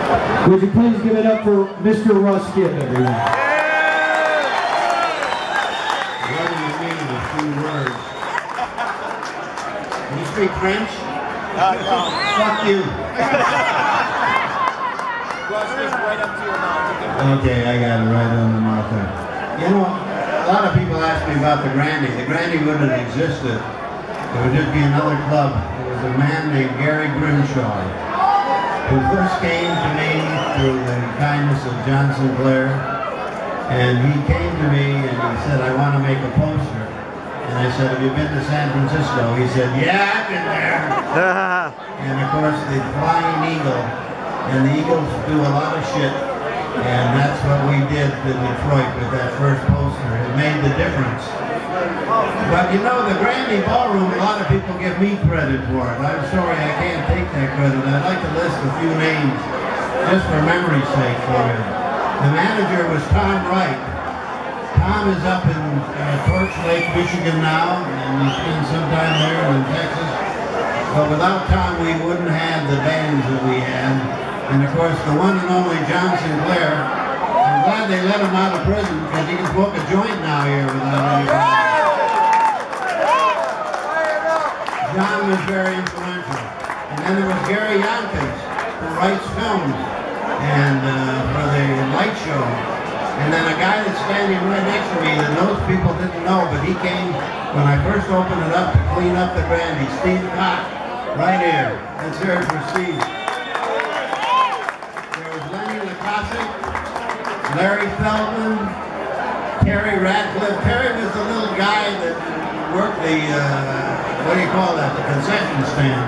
Would you please give it up for Mr. Russ Gibb, everyone? What do you mean in a few words? Can you speak French? No. Fuck you. Russ, just right up to your mouth. Okay, I got it right on the mouth there. You know, a lot of people ask me about the Grande. The Grande wouldn't have existed. It would just be another club. There was a man named Gary Grimshaw who first came to me through the kindness of John Sinclair, and he came to me and he said, I want to make a poster. And I said, have you been to San Francisco? He said, yeah, I've been there. And of course, the Flying Eagle, and the Eagles do a lot of shit, and that's what we did to Detroit with that first poster. It made the difference. But you know, the Grande Ballroom, a lot of people give me credit for it. I'm sorry, I can't take that credit. I'd like to list a few names, just for memory's sake for you. The manager was Tom Wright. Tom is up in Torch Lake, Michigan now, and he spends some time there in Texas. But without Tom, we wouldn't have the bands that we had. And of course, the one and only John Sinclair. I'm glad they let him out of prison because he can smoke a joint now here without any problem. John was very influential. And then there was Gary Yonkins, who writes films and for the light show. And then a guy that's standing right next to me that most people didn't know, but he came when I first opened it up to clean up the Grande, Steve Koch, right here. Let's hear it for Steve. Larry Feldman, Terry Radcliffe. Terry was the little guy that worked the, what do you call that, the concession stand.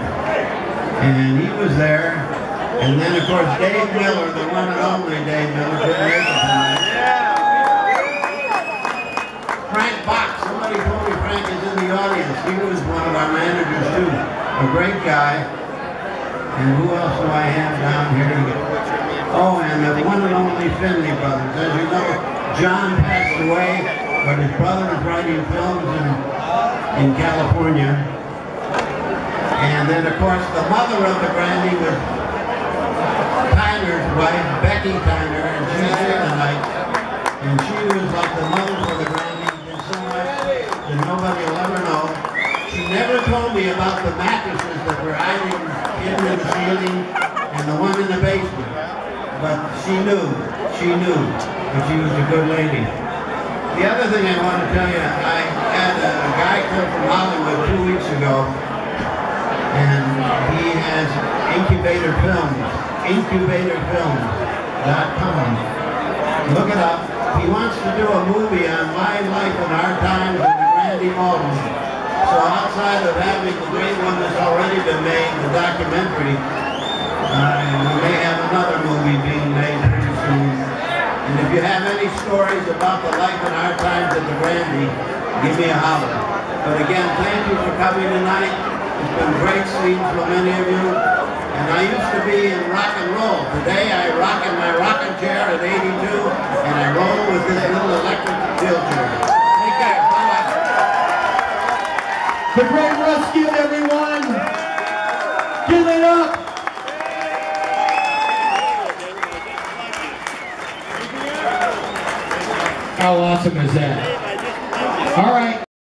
And he was there. And then, of course, Dave Miller, the one and only Dave Miller, couldn't make it tonight. Frank Box, somebody told me Frank is in the audience. He was one of our managers, too. A great guy. And who else do I have down here? Oh, and the one and only Finley brothers. As you know, John passed away, but his brother was writing films in California. And then, of course, the mother of the Grande was Tyner's wife, Becky Tyner, and she's here tonight. And she was like the mother for the Grande. Did so much that nobody will ever know. She never told me about the mattresses that were hidden in the ceiling and the one in the basement. But she knew, but she was a good lady. The other thing I want to tell you, I had a guy come from Hollywood 2 weeks ago, and he has Incubator Films, incubatorfilms.com. Look it up. He wants to do a movie on my life and our times in the Grande Ballroom. So outside of having the great one that's already been made, the documentary, we may have another movie being made pretty soon. And if you have any stories about the life and our times at the Grande, give me a holler. But again, thank you for coming tonight. It's been great seeing so many of you. And I used to be in rock and roll. Today I rock in my rocking chair at 82, and I roll with this little electric wheelchair. Take care. Bye-bye. The great Russ Gibb, everyone. Give it up. How awesome is that? All right.